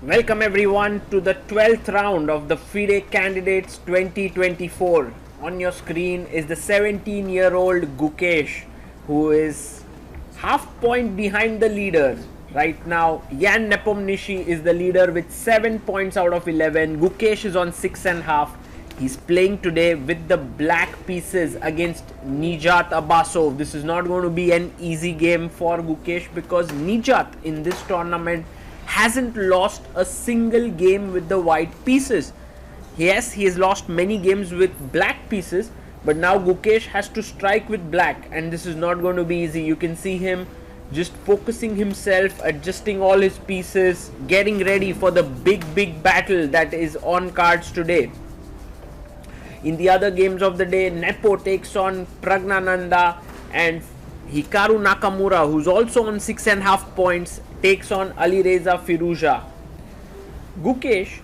Welcome everyone to the 12th round of the FIDE Candidates 2024. On your screen is the 17-year-old Gukesh, who is half point behind the leader. Right now, Jan Nepomniachtchi is the leader with 7 points out of 11. Gukesh is on 6.5. He's playing today with the black pieces against Nijat Abasov. This is not going to be an easy game for Gukesh because Nijat in this tournament hasn't lost a single game with the white pieces. Yes, he has lost many games with black pieces, but now Gukesh has to strike with black, and this is not going to be easy. You can see him just focusing himself, adjusting all his pieces, getting ready for the big battle that is on cards today. In the other games of the day, Nepo takes on Pragnananda, and Hikaru Nakamura, who's also on 6.5 points, takes on Alireza Firuza. Gukesh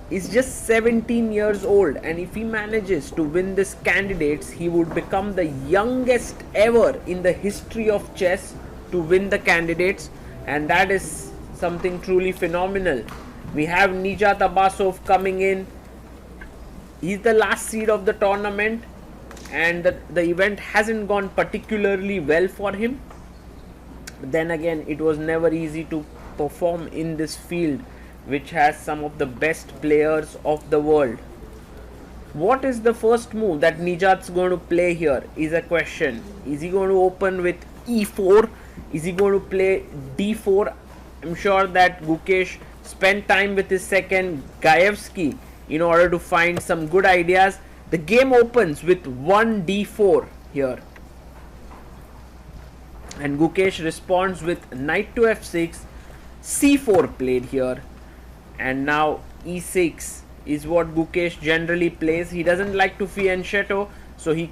is just 17 years old, and if he manages to win this candidates, he would become the youngest ever in the history of chess to win the candidates, and that is something truly phenomenal. We have Nijat Abasov coming in. He's the last seed of the tournament, and the event hasn't gone particularly well for him. But then again, it was never easy to perform in this field, which has some of the best players of the world. What is the first move that Nijat's going to play here is a question. Is he going to open with e4? Is he going to play d4? I'm sure that Gukesh spent time with his second Gaevsky in order to find some good ideas. The game opens with 1 d4 here, and Gukesh responds with knight to f6, c4 played here, and now e6 is what Gukesh generally plays. He doesn't like to fianchetto, so he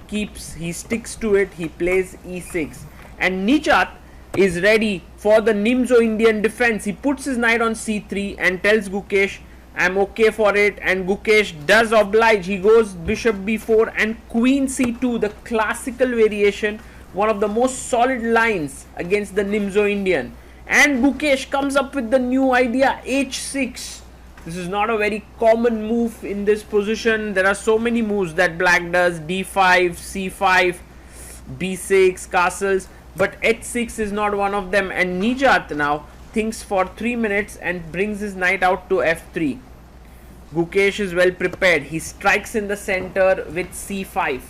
sticks to it. He plays e6, and Nijat is ready for the Nimzo Indian defense. He puts his knight on c3 and tells Gukesh, I'm okay for it, and Gukesh does oblige. He goes bishop b4 and queen c2, the classical variation, one of the most solid lines against the Nimzo Indian. And Gukesh comes up with the new idea, h6. This is not a very common move in this position. There are so many moves that black does, d5, c5, b6, castles, but h6 is not one of them. And Nijat now thinks for 3 minutes and brings his knight out to f3. Gukesh is well prepared. He strikes in the center with c5.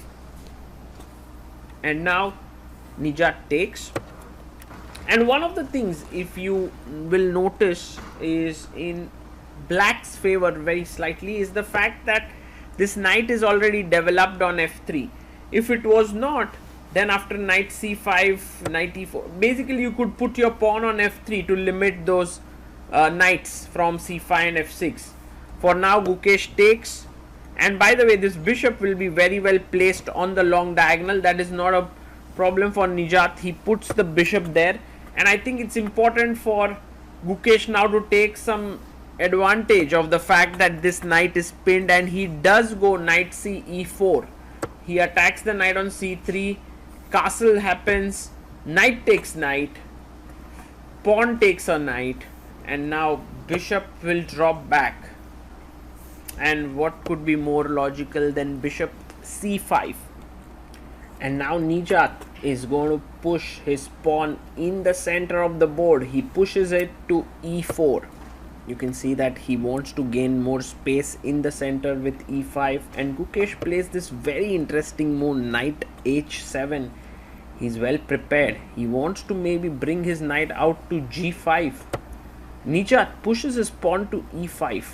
And now Nijat takes. And one of the things, if you will notice, is in black's favor very slightly, is the fact that this knight is already developed on f3. If it was not, then after knight c5, knight e4, basically you could put your pawn on f3 to limit those knights from c5 and f6. For now, Gukesh takes, and by the way, this bishop will be very well placed on the long diagonal. That is not a problem for Nijat. He puts the bishop there, and I think it's important for Gukesh now to take some advantage of the fact that this knight is pinned, and he does go knight c e4. He attacks the knight on c3. Castle happens, knight takes knight, pawn takes a knight, and now bishop will drop back. And what could be more logical than bishop c5? And now Nijat is going to push his pawn in the center of the board. He pushes it to e4. You can see that he wants to gain more space in the center with e5, and Gukesh plays this very interesting move, knight h7. He's well prepared. He wants to maybe bring his knight out to g5. Nijat pushes his pawn to e5.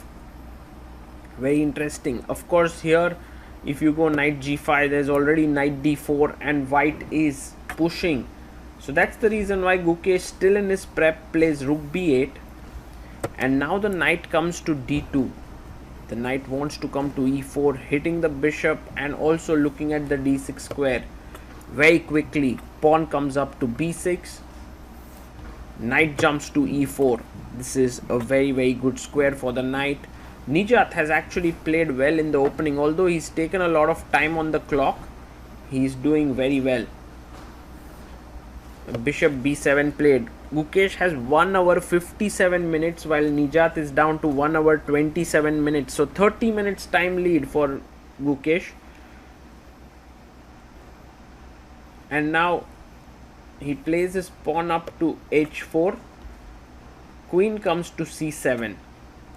Very interesting. Of course, here if you go knight g5, there's already knight d4 and white is pushing. So that's the reason why Gukesh, still in his prep, plays rook b8. And now the knight comes to d2. The knight wants to come to e4, hitting the bishop and also looking at the d6 square. Very quickly, pawn comes up to b6. Knight jumps to e4. This is a very good square for the knight. Nijat has actually played well in the opening. Although he's taken a lot of time on the clock, he's doing very well. Bishop b7 played. Gukesh has 1 hour 57 minutes while Nijat is down to 1 hour 27 minutes. So 30 minutes time lead for Gukesh. And now he plays his pawn up to h4. Queen comes to c7.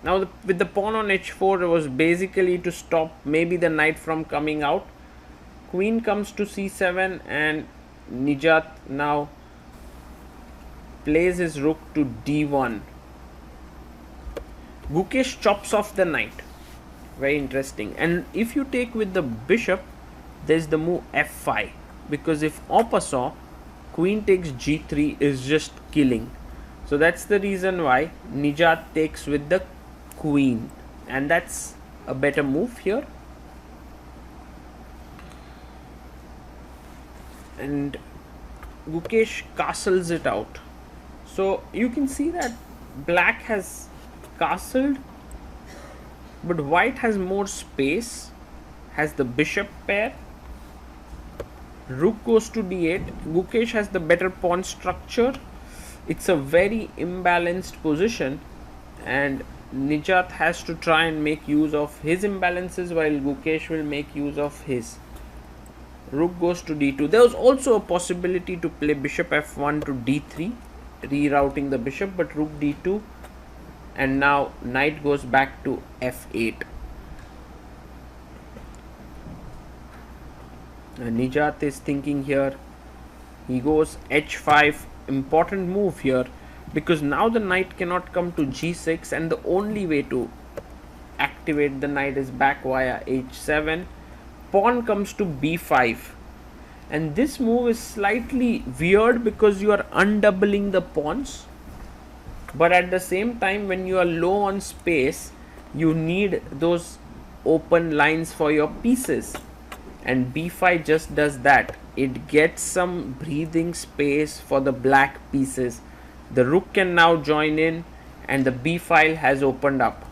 Now with the pawn on h4, it was basically to stop maybe the knight from coming out. Queen comes to c7 and Nijat now plays his rook to d1. Gukesh chops off the knight. Very interesting. And if you take with the bishop, there's the move f5. Because if abasov, queen takes g3 is just killing. So that's the reason why Nijat takes with the queen. And that's a better move here. And Gukesh castles it out. So you can see that black has castled, but white has more space, has the bishop pair. Rook goes to d8. Gukesh has the better pawn structure. It's a very imbalanced position, and Nijat has to try and make use of his imbalances while Gukesh will make use of his. Rook goes to d2. There was also a possibility to play bishop f1 to d3, rerouting the bishop, but rook d2, and now knight goes back to f8. And Nijat is thinking here. He goes h5. Important move here, because now the knight cannot come to g6, and the only way to activate the knight is back via h7. Pawn comes to b5, and this move is slightly weird because you are undoubling the pawns, but at the same time when you are low on space, you need those open lines for your pieces, and b5 just does that. It gets some breathing space for the black pieces. The rook can now join in, and the b file has opened up.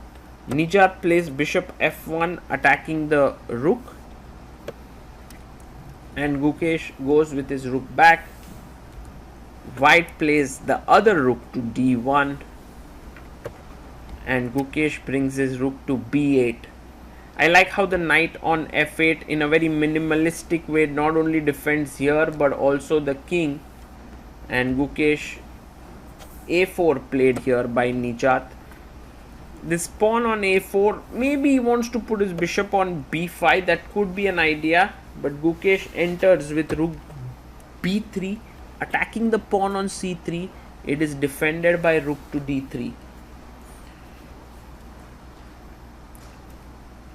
Nijat plays bishop f1 attacking the rook, and Gukesh goes with his rook back. White plays the other rook to d1, and Gukesh brings his rook to b8. I like how the knight on f8 in a very minimalistic way not only defends here but also the king, and Gukesh a4 played here by Nijat. This pawn on a4, maybe he wants to put his bishop on b5, that could be an idea, but Gukesh enters with rook b3 attacking the pawn on c3. It is defended by rook to d3.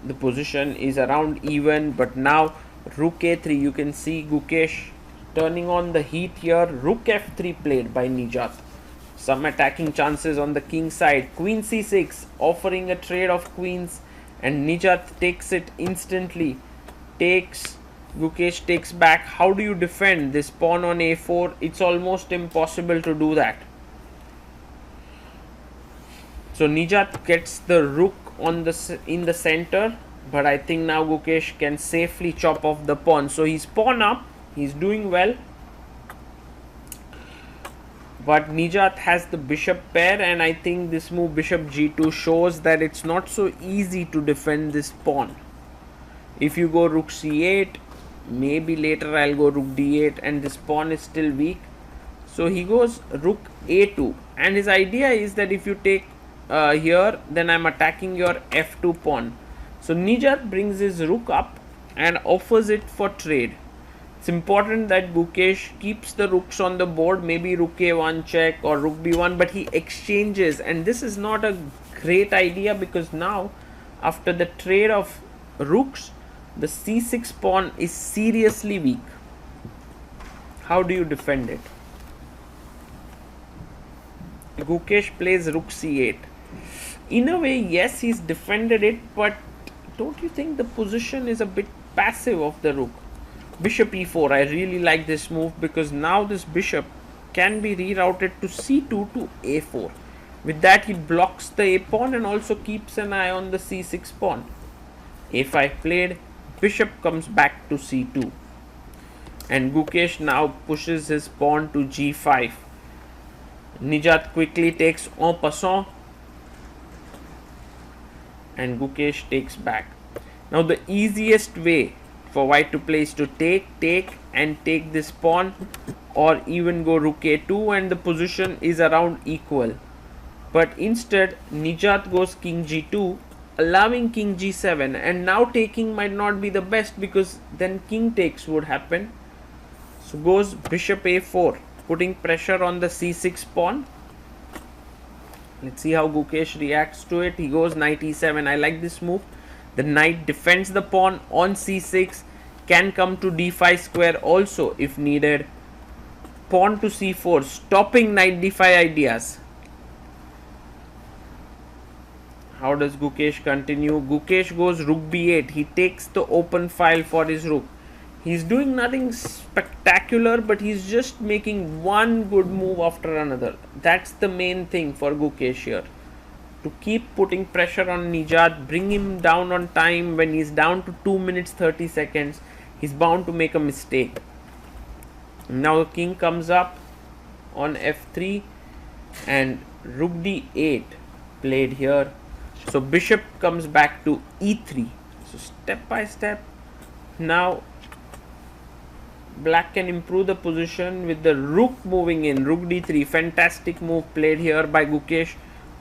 The position is around even, but now rook a3, you can see Gukesh turning on the heat here. Rook f3 played by Nijat. Some attacking chances on the king side. Queen c6 offering a trade of queens, and Nijat takes it instantly. Gukesh takes back. How do you defend this pawn on a4? It's almost impossible to do that. So Nijat gets the rook in the center, but I think now Gukesh can safely chop off the pawn. So he's pawn up, he's doing well, but Nijat has the bishop pair, and I think this move bishop g2 shows that it's not so easy to defend this pawn. If you go rook c8, maybe later I'll go rook d8, and this pawn is still weak. So he goes rook a2, and his idea is that if you take here, then I'm attacking your f2 pawn. So Nijat brings his rook up and offers it for trade. It's important that Gukesh keeps the rooks on the board, maybe rook a1 check or rook b1, but he exchanges, and this is not a great idea because now after the trade of rooks, the c6 pawn is seriously weak. How do you defend it? Gukesh plays rook c8. In a way, yes, he's defended it, but don't you think the position is a bit passive of the rook? Bishop e4, I really like this move because now this bishop can be rerouted to c2 to a4. With that, he blocks the a pawn and also keeps an eye on the c6 pawn. a5 played, bishop comes back to c2, and Gukesh now pushes his pawn to g5. Nijat quickly takes en passant and Gukesh takes back. Now the easiest way for white to play is to take and take this pawn, or even go rook a2 and the position is around equal. But instead Nijat goes king g2, allowing king g7, and now taking might not be the best because then king takes would happen. So goes bishop a4, putting pressure on the c6 pawn. Let's see how Gukesh reacts to it. He goes knight e7. I like this move. The knight defends the pawn on c6, can come to d5 square also if needed. Pawn to c4, stopping knight d5 ideas. How does Gukesh continue? Gukesh goes rook b8. He takes the open file for his rook. He's doing nothing spectacular, but he's just making one good move after another. That's the main thing for Gukesh here. To keep putting pressure on Nijat, bring him down on time. When he's down to 2 minutes 30 seconds, he's bound to make a mistake. Now the king comes up on f3 and rook d8 played here. So bishop comes back to e3. So step by step, now black can improve the position with the rook moving in. Rook d3, fantastic move played here by Gukesh.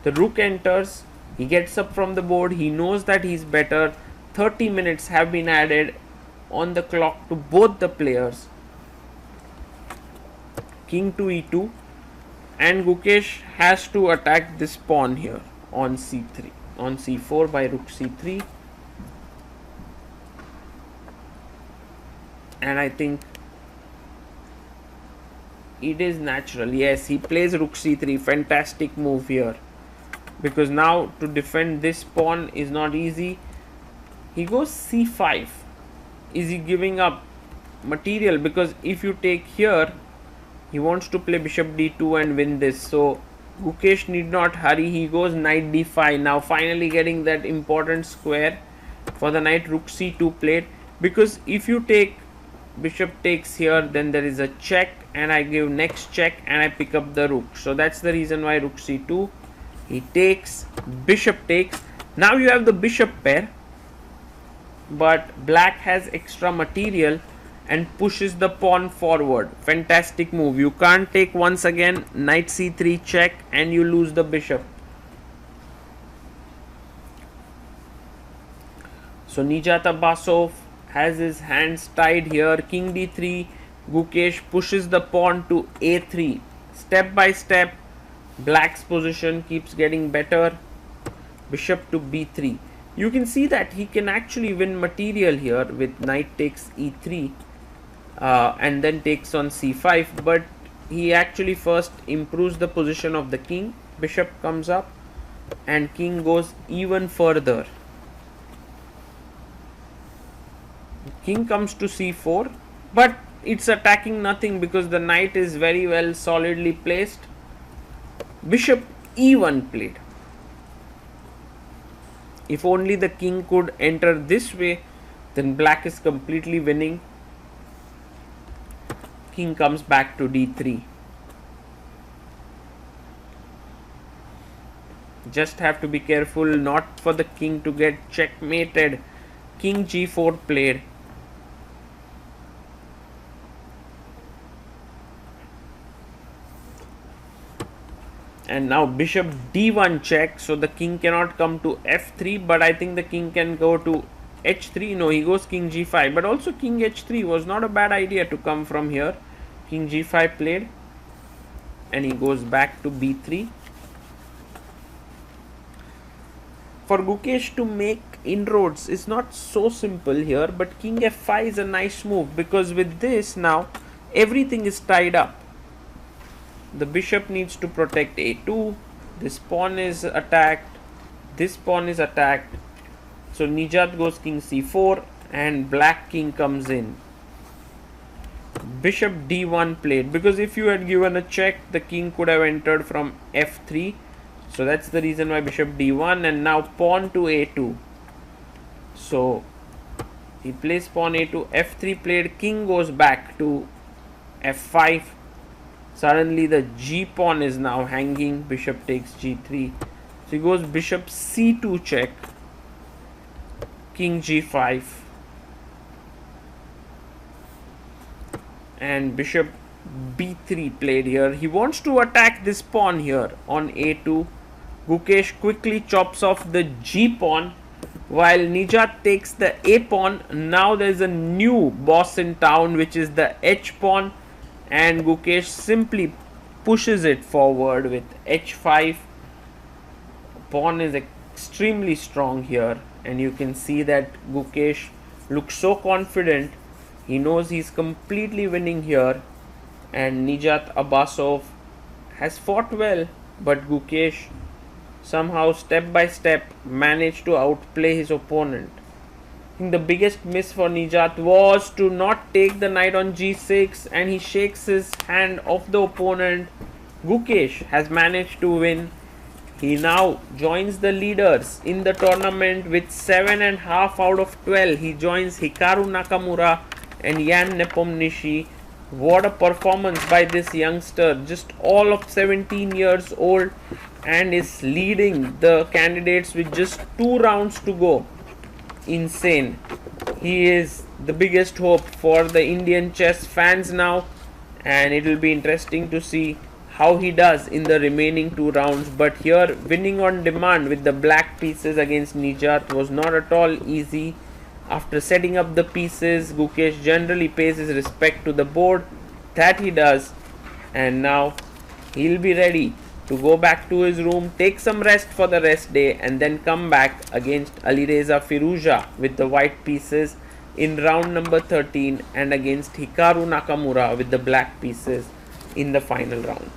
The rook enters, he gets up from the board, he knows that he's better. 30 minutes have been added on the clock to both the players. King to e2, and Gukesh has to attack this pawn here on c3, on c4 by rook c3. And I think it is natural. Yes, he plays rook c3. Fantastic move here, because now to defend this pawn is not easy. He goes c5. Is he giving up material? Because if you take here, he wants to play bishop d2 and win this. So Gukesh need not hurry. He goes knight d5. Now finally getting that important square for the knight. Rook c2 played, because if you take bishop takes here, then there is a check, and I give next check and I pick up the rook. So that's the reason why rook c2. He takes, bishop takes. Now you have the bishop pair, but black has extra material and pushes the pawn forward. Fantastic move. You can't take once again. Knight c3 check and you lose the bishop. So Nijat Abasov has his hands tied here. King d3. Gukesh pushes the pawn to a3. Step by step, black's position keeps getting better. Bishop to b3. You can see that he can actually win material here with knight takes e3 and then takes on c5, but he actually first improves the position of the king. Bishop comes up and king goes even further. King comes to c4, but it's attacking nothing because the knight is very well solidly placed. Bishop e1 played. If only the king could enter this way, then black is completely winning. King comes back to d3. Just have to be careful not for the king to get checkmated. King g4 played. And now bishop d1 check, so the king cannot come to f3, but I think the king can go to h3. No, he goes king g5, but also king h3 was not a bad idea to come from here. King g5 played, and he goes back to b3. For Gukesh to make inroads is not so simple here, but king f5 is a nice move, because with this now everything is tied up. The bishop needs to protect a2. This pawn is attacked. This pawn is attacked. So Nijat goes king c4 and black king comes in. Bishop d1 played, because if you had given a check, the king could have entered from f3. So that's the reason why bishop d1, and now pawn to a2. So he plays pawn a2, f3 played, king goes back to f5. Suddenly the g pawn is now hanging. Bishop takes g3. So he goes bishop c2 check, king g5, and bishop b3 played here. He wants to attack this pawn here on a2. Gukesh quickly chops off the g pawn while Nijat takes the a pawn. Now there is a new boss in town, which is the h pawn, and Gukesh simply pushes it forward with h5. Pawn is extremely strong here, and you can see that Gukesh looks so confident. He knows he's completely winning here, and Nijat Abasov has fought well, but Gukesh somehow step by step managed to outplay his opponent. I think the biggest miss for Nijat was to not take the knight on g6, and he shakes his hand off the opponent. Gukesh has managed to win. He now joins the leaders in the tournament with 7.5 out of 12. He joins Hikaru Nakamura and Jan Nepomniachtchi. What a performance by this youngster, just all of 17 years old, and is leading the candidates with just 2 rounds to go. Insane. He is the biggest hope for the Indian chess fans now, and it will be interesting to see how he does in the remaining 2 rounds. But here, winning on demand with the black pieces against Nijat was not at all easy. After setting up the pieces, Gukesh generally pays his respect to the board. That he does, and now he'll be ready to go back to his room, take some rest for the rest day, and then come back against Alireza Firouzja with the white pieces in round number 13, and against Hikaru Nakamura with the black pieces in the final round.